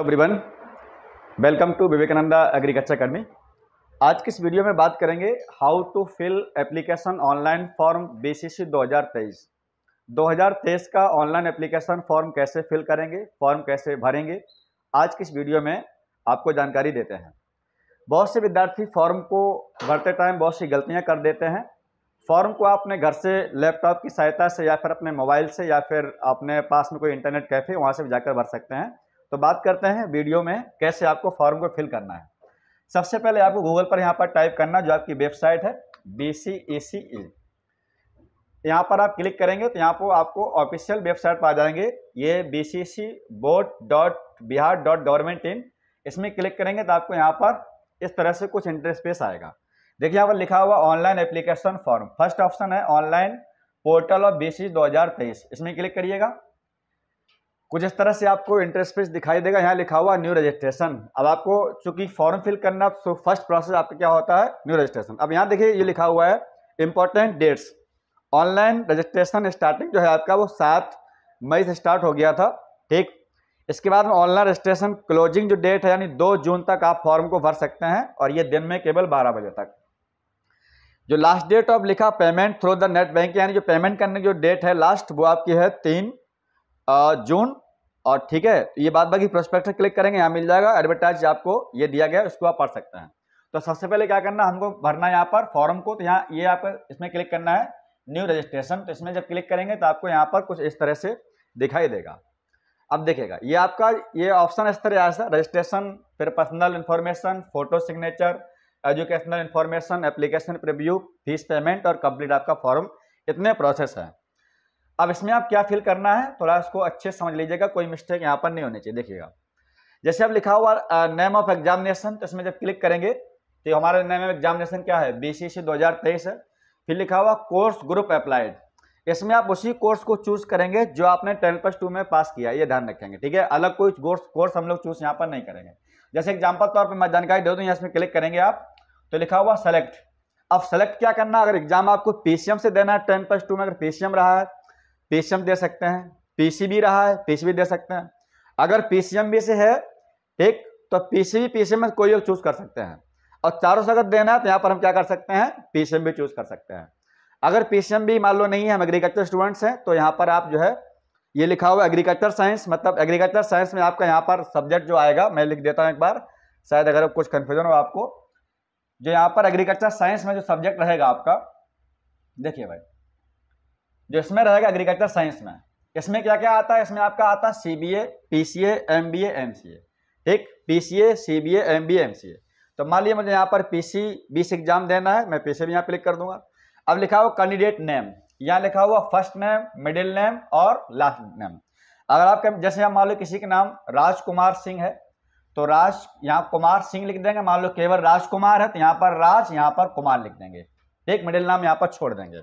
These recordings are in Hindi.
Everyone, welcome to Vivekananda agriculture academy. आज की इस वीडियो में बात करेंगे how to fill application online form BCC 2023। 2023 का ऑनलाइन एप्लीकेशन फॉर्म कैसे फिल करेंगे, फॉर्म कैसे भरेंगे, आज की इस वीडियो में आपको जानकारी देते हैं। बहुत से विद्यार्थी फॉर्म को भरते टाइम बहुत सी गलतियां कर देते हैं। फॉर्म को अपने घर से लैपटॉप की सहायता से या फिर अपने मोबाइल से या फिर अपने पास में कोई इंटरनेट कैफे वहाँ से जाकर भर सकते हैं। तो बात करते हैं वीडियो में कैसे आपको फॉर्म को फिल करना है। सबसे पहले आपको गूगल पर यहाँ पर टाइप करना, जो आपकी वेबसाइट है BCECE, यहाँ पर आप क्लिक करेंगे तो यहाँ पर आपको ऑफिशियल वेबसाइट पर आ जाएंगे। ये bccboard.bihar.government.in, इसमें क्लिक करेंगे तो आपको यहाँ पर इस तरह से कुछ इंटरफेस आएगा। देखिए यहाँ पर लिखा हुआ online application form, first option है ऑनलाइन पोर्टल ऑफ BCE 2023, इसमें क्लिक करिएगा। कुछ इस तरह से आपको इंटरफेस दिखाई देगा। यहाँ लिखा हुआ न्यू रजिस्ट्रेशन। अब आपको चूंकि फॉर्म फिल करना, तो फर्स्ट प्रोसेस आपका क्या होता है, न्यू रजिस्ट्रेशन। अब यहाँ देखिए ये लिखा हुआ है important dates. Online registration starting जो है आपका वो 7 मई से स्टार्ट हो गया था, ठीक। इसके बाद में ऑनलाइन रजिस्ट्रेशन क्लोजिंग जो डेट है यानी 2 जून तक आप फॉर्म को भर सकते हैं, और ये दिन में केवल 12 बजे तक। जो लास्ट डेट ऑफ लिखा payment through the net bank, यानी जो पेमेंट करने की जो डेट है लास्ट, वो आपकी है 3 जून। और ठीक है, ये बात बाकी प्रोस्पेक्टस क्लिक करेंगे, यहाँ मिल जाएगा एडवर्टाइज, आपको ये दिया गया, उसको आप पढ़ सकते हैं। तो सबसे पहले क्या करना, हमको भरना है यहाँ पर फॉर्म को। तो यहाँ ये आप इसमें क्लिक करना है न्यू रजिस्ट्रेशन। तो इसमें जब क्लिक करेंगे तो आपको यहाँ पर कुछ इस तरह से दिखाई देगा। अब देखिएगा ये आपका ये ऑप्शन इस तरह है, रजिस्ट्रेशन, फिर personal information, photo signature, educational information, application preview, fees payment और कंप्लीट आपका फॉर्म, इतने प्रोसेस हैं। अब इसमें आप क्या फिल करना है, थोड़ा इसको अच्छे से समझ लीजिएगा, कोई मिस्टेक यहाँ पर नहीं होनी चाहिए। देखिएगा जैसे अब लिखा हुआ नेम ऑफ एग्जामिनेशन, तो इसमें जब क्लिक करेंगे तो हमारा नेम ऑफ एग्जामिनेशन क्या है, BCC 2023 है। फिर लिखा हुआ कोर्स ग्रुप अप्लाइड, इसमें आप उसी कोर्स को चूज करेंगे जो आपने 10+2 में पास किया, ये ध्यान रखेंगे, ठीक है। अलग कोई कोर्स हम लोग चूज यहाँ पर नहीं करेंगे। जैसे एग्जाम्पल तौर पर मैं जानकारी दे दूँ, यहाँ इसमें क्लिक करेंगे आप तो लिखा हुआ सेलेक्ट। अब सेलेक्ट क्या करना, अगर एग्जाम आपको PCM से देना है 10+2 में, अगर PCM रहा है PCM दे सकते हैं, PCB रहा है PCB दे सकते हैं। अगर PCM भी से है, ठीक, तो PCB PCM में कोई एक चूज कर सकते हैं। और चारों से अगर देना है तो यहाँ पर हम क्या कर सकते हैं, PCM भी चूज कर सकते हैं। अगर PCM भी मान लो नहीं है, हम एग्रीकल्चर स्टूडेंट्स हैं, तो यहाँ पर आप जो है ये लिखा हुआ एग्रीकल्चर साइंस, मतलब एग्रीकल्चर साइंस में आपका यहाँ पर सब्जेक्ट जो आएगा, मैं लिख देता हूँ एक बार, शायद अगर कुछ कंफ्यूजन हो आपको। जो यहाँ पर एग्रीकल्चर साइंस में जो सब्जेक्ट रहेगा आपका, देखिए भाई, जो इसमें रहेगा एग्रीकल्चर साइंस में, इसमें क्या क्या आता है, इसमें आपका आता है CBA, PCA, MBA, MCA, ठीक, PCA, CBA, MBA, MCA। तो मान लिया मुझे यहाँ पर PC20 एग्जाम देना है, मैं PC भी यहाँ क्लिक कर दूंगा। अब लिखा हुआ कैंडिडेट नेम, यहाँ लिखा हुआ फर्स्ट नेम, मिडिल नेम और लास्ट नेम। अगर आपका जैसे मान लो किसी का नाम राजकुमार सिंह है, तो राज यहाँ कुमार सिंह लिख देंगे। मान लो केवल राजकुमार है तो यहाँ पर राज, यहाँ पर कुमार लिख देंगे, ठीक, मिडिल नाम यहाँ पर छोड़ देंगे।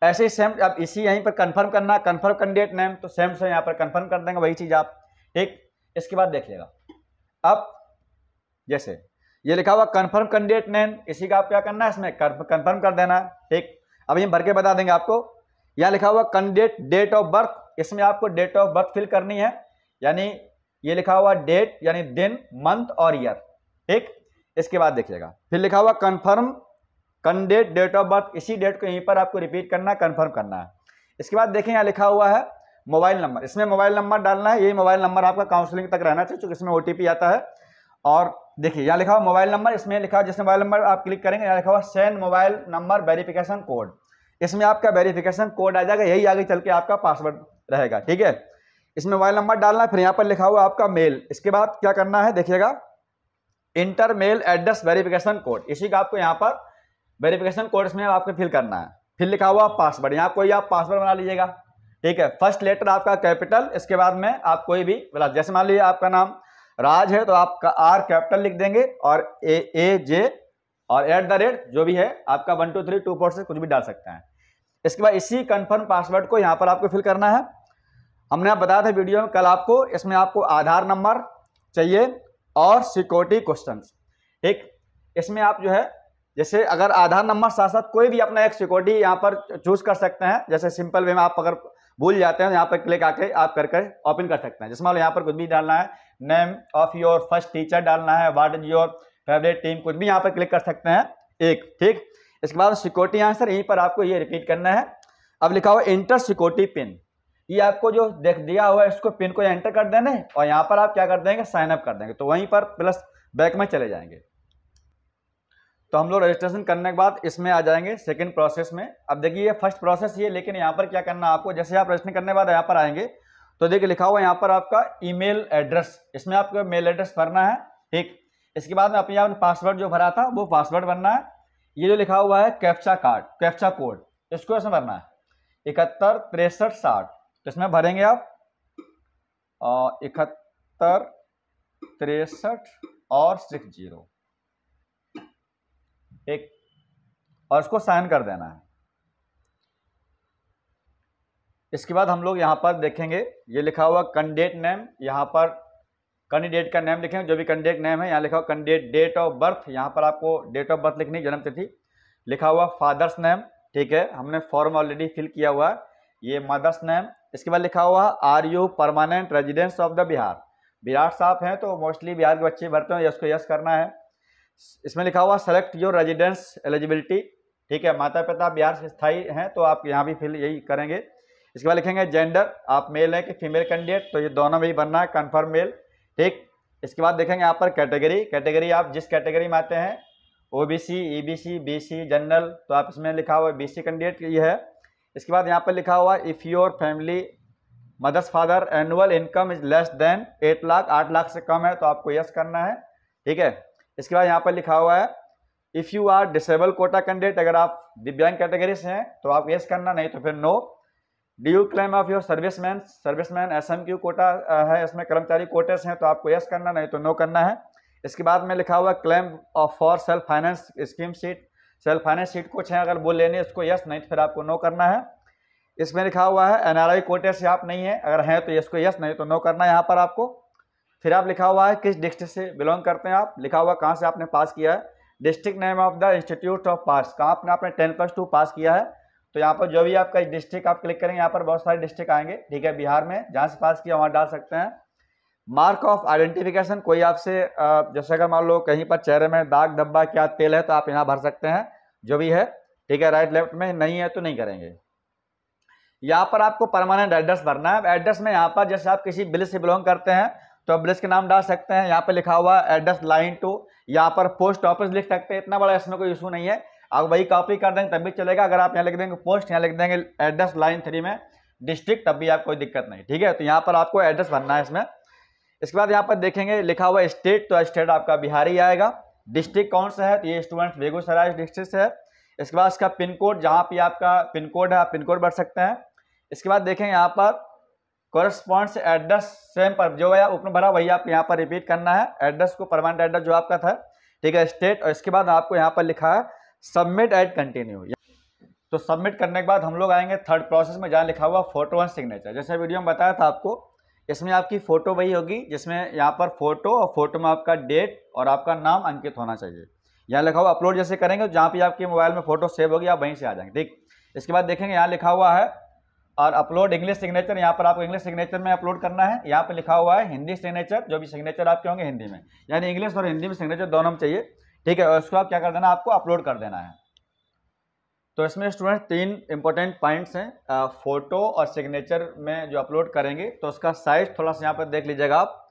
ऐसे ही सेम, अब इसी यहीं पर कंफर्म करना, कंफर्म कैंडिडेट नेम, तो सेम से यहाँ पर कंफर्म कर देंगे वही चीज आप, ठीक। इसके बाद देखिएगा, अब जैसे ये लिखा हुआ कंफर्म कैंडिडेट नेम, इसी का आप क्या करना है, इसमें कंफर्म कर देना है, ठीक। अब ये भर के बता देंगे आपको। यहाँ लिखा हुआ कैंडिडेट डेट ऑफ बर्थ, इसमें आपको डेट ऑफ बर्थ फिल करनी है, यानी ये लिखा हुआ डेट यानी दिन, मंथ और ईयर, ठीक। इसके बाद देखिएगा फिर लिखा हुआ confirm candidate date of birth, इसी डेट को यहीं पर आपको रिपीट करना है, कंफर्म करना है। इसके बाद देखें यहाँ लिखा हुआ है मोबाइल नंबर, इसमें मोबाइल नंबर डालना है। यही मोबाइल नंबर आपका काउंसलिंग तक रहना चाहिए, क्योंकि इसमें OTP आता है। और देखिए यहाँ लिखा हुआ मोबाइल नंबर, इसमें लिखा हुआ, जैसे मोबाइल नंबर आप क्लिक करेंगे यहाँ लिखा हुआ send mobile number verification code, इसमें आपका वेरिफिकेशन कोड आ जाएगा, यही आगे चल के आपका पासवर्ड रहेगा, ठीक है। इसमें मोबाइल नंबर डालना है, फिर यहाँ पर लिखा हुआ आपका मेल। इसके बाद क्या करना है, देखिएगा enter mail address verification code, इसी का आपको यहाँ पर वेरिफिकेशन कोड इसमें आपको फिल करना है। फिर लिखा हुआ पासवर्ड, यहाँ कोई आप पासवर्ड बना लीजिएगा, ठीक है। फर्स्ट लेटर आपका कैपिटल, इसके बाद में आप कोई भी बना, जैसे मान लीजिए आपका नाम राज है तो आपका R कैपिटल लिख देंगे, और AJ और @ जो भी है आपका 1 2 3 2 4 से कुछ भी डाल सकते हैं। इसके बाद इसी कंफर्म पासवर्ड को यहाँ पर आपको फिल करना है। हमने आप बताया था वीडियो में कल आपको, इसमें आपको आधार नंबर चाहिए और सिक्योरिटी क्वेश्चन, ठीक। इसमें आप जो है जैसे अगर आधार नंबर साथ साथ कोई भी अपना एक सिक्योरिटी यहाँ पर चूज कर सकते हैं। जैसे सिंपल वे में आप अगर भूल जाते हैं, यहाँ पर क्लिक आके आप करके ओपन कर सकते हैं। जैसे मान लो यहाँ पर कुछ भी डालना है, name of your first teacher डालना है, what is your favourite team, कुछ भी यहाँ पर क्लिक कर सकते हैं एक, ठीक। इसके बाद सिक्योरिटी आंसर, यहीं पर आपको ये रिपीट करना है। अब लिखा हुआ इंटर सिक्योरिटी पिन, ये आपको जो देख दिया हुआ है इसको पिन को एंटर कर देना है और यहाँ पर आप क्या कर देंगे, साइन अप कर देंगे, तो वहीं पर प्लस बैक में चले जाएंगे। तो हम लोग रजिस्ट्रेशन करने के बाद इसमें आ जाएंगे सेकंड प्रोसेस में। अब देखिए फर्स्ट प्रोसेस ये, लेकिन यहाँ पर क्या करना है आपको, जैसे आप रजिस्ट्रेशन करने के बाद यहाँ पर आएंगे तो देखिए लिखा हुआ है यहाँ पर आपका ईमेल एड्रेस, इसमें आपका मेल एड्रेस भरना है, ठीक। इसके बाद में अपने आपने पासवर्ड जो भरा था वो पासवर्ड भरना है। ये जो लिखा हुआ है कैप्चा कार्ड, कैप्चा कोड, इसको इसमें भरना है 71 63 60, तो इसमें भरेंगे आप 71 63 और 60, एक, और इसको साइन कर देना है। इसके बाद हम लोग यहाँ पर देखेंगे ये लिखा हुआ कैंडिडेट नेम, यहाँ पर कैंडिडेट का नेम लिखेंगे, जो भी कैंडिडेट नेम है। यहाँ लिखा हुआ कैंडिडेट डेट ऑफ बर्थ, यहाँ पर आपको डेट ऑफ बर्थ लिखनी, जन्म तिथि। लिखा हुआ फादर्स नेम, ठीक है, हमने फॉर्म ऑलरेडी फिल किया हुआ है, ये मदर्स नेम। इसके बाद लिखा हुआ are you permanent residence of the Bihar, Bihar से आप हैं तो मोस्टली बिहार के बच्चे भरते हैं, इसको यस करना है। इसमें लिखा हुआ सेलेक्ट योर रेजिडेंस एलिजिबिलिटी, ठीक है, माता पिता बिहार से स्थायी हैं तो आप यहाँ भी फिल यही करेंगे। इसके बाद लिखेंगे जेंडर, आप मेल है कि फीमेल कैंडिडेट, तो ये दोनों में ही बनना है, कन्फर्म मेल, ठीक। इसके बाद देखेंगे यहाँ पर कैटेगरी, कैटेगरी आप जिस कैटेगरी में आते हैं, ओबीसी, ईबीसी, बीसी, जनरल, तो आप इसमें लिखा हुआ बीसी कैंडिडेट ये है। इसके बाद यहाँ पर लिखा हुआ if your family mother's father annual income is less than 8 lakh, 8 lakh से कम है तो आपको यस करना है, ठीक है। इसके बाद यहाँ पर लिखा हुआ है if you are disable quota candidate, अगर आप दिव्यांग कैटेगरी से हैं तो आप यस करना, नहीं तो फिर no. Do you claim of your serviceman, serviceman SMQ quota है, इसमें कर्मचारी कोटे से हैं तो आपको यस करना, नहीं तो नो करना है। इसके बाद में लिखा हुआ claim of for self finance scheme seat, self finance seat कुछ है अगर वो लेने इसको यस, नहीं तो फिर आपको नो करना है। इसमें लिखा हुआ है एनआरआई कोटे से आप नहीं है, अगर हैं तो इसको यस, नहीं तो नो करना है यहाँ पर आपको। फिर आप लिखा हुआ है किस डिस्ट्रिक्ट से बिलोंग करते हैं आप, लिखा हुआ कहाँ से आपने पास किया है, district name of the institute of pass, कहाँ आपने आपने 10+2 पास किया है, तो यहाँ पर जो भी आपका डिस्ट्रिक्ट आप क्लिक करेंगे, यहाँ पर बहुत सारे डिस्ट्रिक्ट आएंगे, ठीक है, बिहार में जहाँ से पास किया वहाँ डाल सकते हैं। मार्क ऑफ आइडेंटिफिकेशन, कोई आपसे जैसे अगर मान लो कहीं पर चेहरे में दाग धब्बा क्या तेल है तो आप यहाँ भर सकते हैं, जो भी है, ठीक है, राइट लेफ्ट में, नहीं है तो नहीं करेंगे। यहाँ पर आपको परमानेंट एड्रेस भरना है। एड्रेस में यहाँ पर जैसे आप किसी विलेज से बिलोंग करते हैं तो आप विलेज के नाम डाल सकते हैं, यहाँ पर लिखा हुआ एड्रेस लाइन 2, यहाँ पर पोस्ट ऑफिस लिख सकते हैं, इतना बड़ा इसमें कोई इशू नहीं है, आप वही कॉपी कर देंगे तब भी चलेगा। अगर आप यहाँ लिख देंगे पोस्ट, यहाँ लिख देंगे एड्रेस लाइन 3 में डिस्ट्रिक्ट, तब भी आपको कोई दिक्कत नहीं, ठीक है। तो यहाँ पर आपको एड्रेस भरना है इसमें। इसके बाद यहाँ पर देखेंगे लिखा हुआ स्टेट, तो स्टेट आपका बिहार ही आएगा। डिस्ट्रिक्ट कौन सा है, तो ये स्टूडेंट्स बेगूसराय डिस्ट्रिक्ट से है। इसके बाद इसका पिन कोड, जहाँ पे आपका पिन कोड है आप पिन कोड भर सकते हैं। इसके बाद देखेंगे यहाँ पर कॉरेस्पॉन्ड्स एड्रेस, सेम पर जो है ऊपर भरा वही आप यहाँ पर रिपीट करना है, एड्रेस को, परमानेंट एड्रेस जो आपका था, ठीक है, स्टेट। और इसके बाद आपको यहाँ पर लिखा है सबमिट एंड कंटिन्यू, तो सबमिट करने के बाद हम लोग आएंगे थर्ड प्रोसेस में, जहाँ लिखा हुआ फोटो एंड सिग्नेचर। जैसे वीडियो में बताया था आपको, इसमें आपकी फोटो वही होगी जिसमें यहाँ पर फोटो, और फोटो में आपका डेट और आपका नाम अंकित होना चाहिए। यहाँ लिखा हुआ अपलोड जैसे करेंगे, जहाँ पे आपके मोबाइल में फोटो सेव होगी आप वहीं से आ जाएंगे, ठीक। इसके बाद देखेंगे यहाँ लिखा हुआ है और अपलोड इंग्लिश सिग्नेचर, यहाँ पर आपको इंग्लिश सिग्नेचर में अपलोड करना है। यहाँ पर लिखा हुआ है हिंदी सिग्नेचर, जो भी सिग्नेचर आपके होंगे हिंदी में, यानी इंग्लिश और हिंदी में सिग्नेचर दोनों में चाहिए, ठीक है। और उसको आप क्या कर देना, आपको अपलोड कर देना है। तो इसमें स्टूडेंट 3 इंपॉर्टेंट पॉइंट्स हैं, फोटो और सिग्नेचर में जो अपलोड करेंगे तो उसका साइज थोड़ा सा यहाँ पर देख लीजिएगा आप।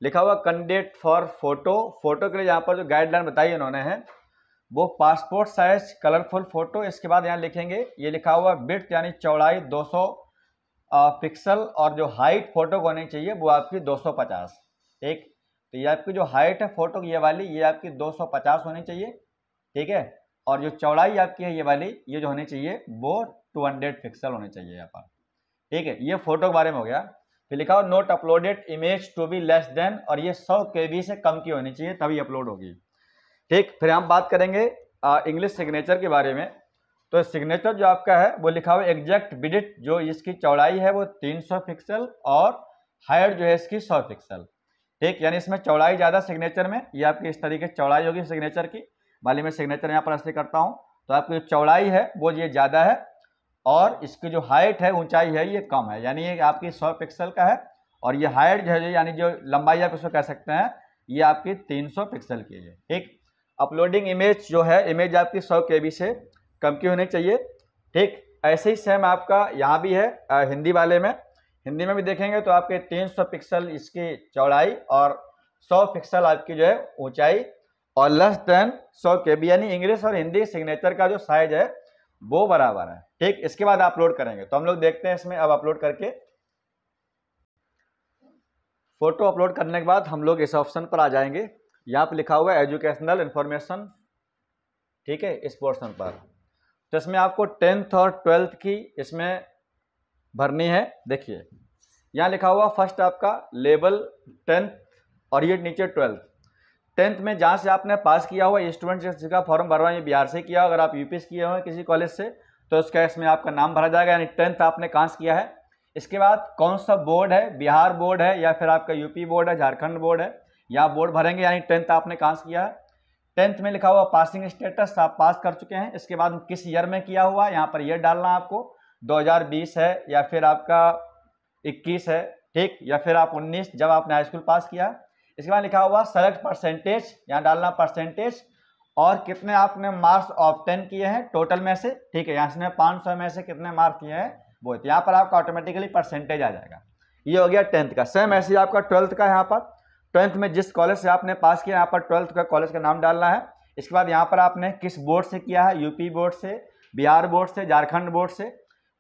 लिखा हुआ कैंडिडेट फॉर फोटो, फोटो के लिए यहाँ पर जो गाइडलाइन बताई इन्होंने है वो पासपोर्ट साइज कलरफुल फोटो। इसके बाद यहाँ लिखेंगे ये लिखा हुआ विड्थ यानी चौड़ाई 200 पिक्सल, और जो हाइट फोटो को होनी चाहिए वो आपकी 250, ठीक। तो ये आपकी जो हाइट है फोटो की ये वाली, ये आपकी 250 होनी चाहिए, ठीक है। और जो चौड़ाई आपकी है ये वाली, ये जो होनी चाहिए वो 200 पिक्सल होनी चाहिए यहाँ पर, ठीक है। ये फोटो के बारे में हो गया। फिर लिखा हुआ note uploaded image to be less than, और ये 100 KB से कम की होनी चाहिए तभी अपलोड होगी, ठीक। फिर हम बात करेंगे इंग्लिश सिग्नेचर के बारे में। तो सिग्नेचर जो आपका है वो लिखा हुआ एग्जैक्ट विड्थ, जो इसकी चौड़ाई है वो 300 पिक्सल और हाइट जो है इसकी 100 पिक्सल, ठीक। यानी इसमें चौड़ाई ज़्यादा सिग्नेचर में, ये आपकी इस तरीके से चौड़ाई होगी सिग्नेचर की। मान ली मैं सिग्नेचर यहाँ पर ऐसे करता हूँ तो आपकी जो चौड़ाई है वो ये ज़्यादा है, और इसकी जो हाइट है, ऊंचाई है, ये कम है, यानी ये आपकी 100 पिक्सल का है। और ये हाइट जो है, यानी जो लंबाई आप इसको कह सकते हैं, ये आपकी 300 पिक्सल की है। ठीक, अपलोडिंग इमेज जो है, इमेज आपकी 100 KB से कम की होनी चाहिए। ठीक, ऐसे ही सेम आपका यहाँ भी है हिंदी वाले में। हिंदी में भी देखेंगे तो आपके 300 पिक्सल इसकी चौड़ाई और 100 पिक्सल आपकी जो है ऊंचाई, और लेस देन 100 KB, यानी इंग्लिश और हिंदी सिग्नेचर का जो साइज है वो बराबर है। ठीक, इसके बाद अपलोड करेंगे। तो हम लोग देखते हैं इसमें अब अपलोड करके। फोटो अपलोड करने के बाद हम लोग इस ऑप्शन पर आ जाएंगे। यहाँ पर लिखा हुआ है एजुकेशनल इंफॉर्मेशन। ठीक है, इस पोर्शन पर तो इसमें आपको 10th और 12th की इसमें भरनी है। देखिए यहाँ लिखा हुआ फर्स्ट आपका लेवल 10th और ये नीचे 12th। 10th में जहाँ से आपने पास किया हुआ स्टूडेंट जिसका फॉर्म भरवा ये बिहार से किया, अगर आप यूपी से किए हुए किसी कॉलेज से तो उसका इसमें आपका नाम भरा जाएगा, यानी 10th आपने कहाँ से किया है। इसके बाद कौन सा बोर्ड है, बिहार बोर्ड है या फिर आपका यूपी बोर्ड है, झारखंड बोर्ड है, या बोर्ड भरेंगे, यानी 10th आपने कहाँ से किया है। 10th में लिखा हुआ पासिंग स्टेटस, आप पास कर चुके हैं। इसके बाद किस ईयर में किया हुआ, यहाँ पर ईयर डालना आपको 2020 है या फिर आपका 21 है। ठीक, या फिर आप 19 जब आपने हाई स्कूल पास किया। इसके बाद लिखा हुआ सेलेक्ट परसेंटेज, यहाँ डालना परसेंटेज, और कितने आपने मार्क्स ऑब्टेन किए हैं टोटल में से। ठीक है, यहाँ से 500 में से कितने मार्क्स किए हैं वो, यहाँ पर आपका ऑटोमेटिकली परसेंटेज आ जाएगा। ये हो गया 10th का। सेम ऐसे ही आपका 12th का, यहाँ पर 12th में जिस कॉलेज से आपने पास किया यहाँ पर 12th का कॉलेज का नाम डालना है। इसके बाद यहाँ पर आपने किस बोर्ड से किया है, यूपी बोर्ड से, बिहार बोर्ड से, झारखंड बोर्ड से।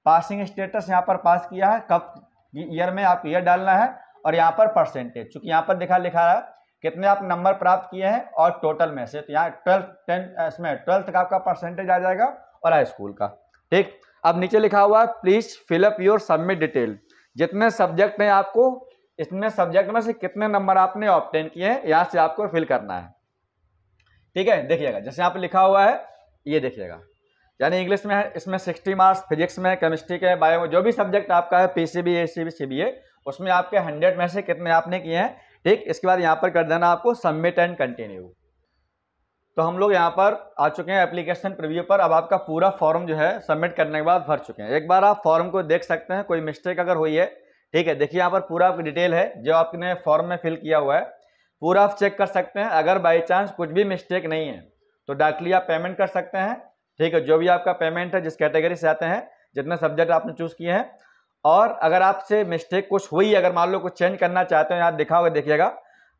पासिंग स्टेटस यहाँ पर पास किया है, कब ईयर में आप ईयर डालना है, और यहाँ पर परसेंटेज, चूंकि यहाँ पर लिखा है कितने आप नंबर प्राप्त किए हैं और टोटल में से, तो यहाँ 12th का आपका परसेंटेज आ जाएगा और हाई स्कूल का। ठीक, अब नीचे लिखा हुआ है please fill up your submit detail. जितने सब्जेक्ट हैं आपको, इतने सब्जेक्ट में से कितने नंबर आपने ऑब्टेन किए हैं, यहाँ से आपको फिल करना है। ठीक है, देखिएगा जैसे यहाँ पे लिखा हुआ है, ये देखिएगा, यानी इंग्लिश में है इसमें 60 मार्क्स, फिजिक्स में, केमिस्ट्री के, बायो में, जो भी सब्जेक्ट आपका है, पीसीबी, एसीबी, सीबीए, उसमें आपके 100 में से कितने आपने किए हैं। ठीक, इसके बाद यहाँ पर कर देना आपको सबमिट एंड कंटिन्यू। तो हम लोग यहाँ पर आ चुके हैं एप्लीकेशन प्रीव्यू पर। अब आपका पूरा फॉर्म जो है सबमिट करने के बाद भर चुके हैं। एक बार आप फॉर्म को देख सकते हैं, कोई मिस्टेक अगर हुई है। ठीक है, देखिए यहाँ पर पूरा आपकी डिटेल है जो आपने फॉर्म में फिल किया हुआ है, पूरा आप चेक कर सकते हैं। अगर बाई चांस कुछ भी मिस्टेक नहीं है तो डायरेक्टली आप पेमेंट कर सकते हैं। ठीक है, जो भी आपका पेमेंट है, जिस कैटेगरी से आते हैं, जितने सब्जेक्ट आपने चूज़ किए हैं। और अगर आपसे मिस्टेक कुछ हुई, अगर मान लो कुछ चेंज करना चाहते हो, यहाँ दिखा होगा, देखिएगा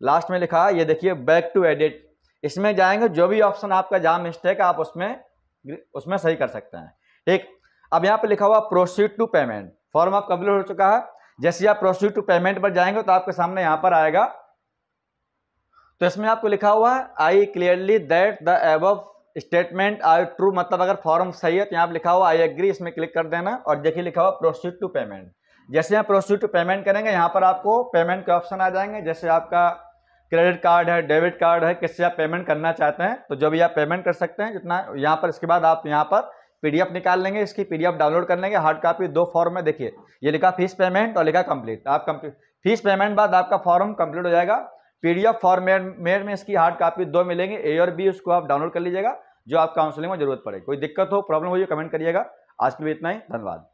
लास्ट में लिखा है, ये देखिए बैक टू एडिट, इसमें जाएंगे, जो भी ऑप्शन आपका जहाँ मिस्टेक है आप उसमें सही कर सकते हैं। ठीक, अब यहाँ पे लिखा हुआ प्रोसीड टू पेमेंट, फॉर्म आप कंप्लीट हो चुका है। जैसे आप प्रोसीड टू पेमेंट पर जाएंगे तो आपके सामने यहाँ पर आएगा, तो इसमें आपको लिखा हुआ है I clearly that the above statement are true, मतलब अगर फॉर्म सही है तो यहाँ पर लिखा हुआ आई एग्री, इसमें क्लिक कर देना, और देखिए लिखा हुआ प्रोसीड टू पेमेंट। जैसे यहाँ प्रोसीड टू पेमेंट करेंगे, यहाँ पर आपको पेमेंट के ऑप्शन आ जाएंगे, जैसे आपका क्रेडिट कार्ड है, डेबिट कार्ड है, किससे आप पेमेंट करना चाहते हैं, तो जो भी आप पेमेंट कर सकते हैं जितना यहाँ पर। इसके बाद आप यहाँ पर पीडीएफ निकाल लेंगे, इसकी पीडीएफ डाउनलोड कर लेंगे, हार्ड कॉपी 2 फॉर्म में। देखिए ये लिखा फीस पेमेंट और लिखा कंप्लीट, आप फीस पेमेंट बाद आपका फॉर्म कंप्लीट हो जाएगा। पीडीएफ फॉर्मेट में इसकी हार्ड कॉपी 2 मिलेंगे, ए और बी, उसको आप डाउनलोड कर लीजिएगा, जो आप काउंसलिंग में जरूरत पड़े। कोई दिक्कत हो, प्रॉब्लम हो, कमेंट करिएगा। आज के लिए इतना ही, धन्यवाद।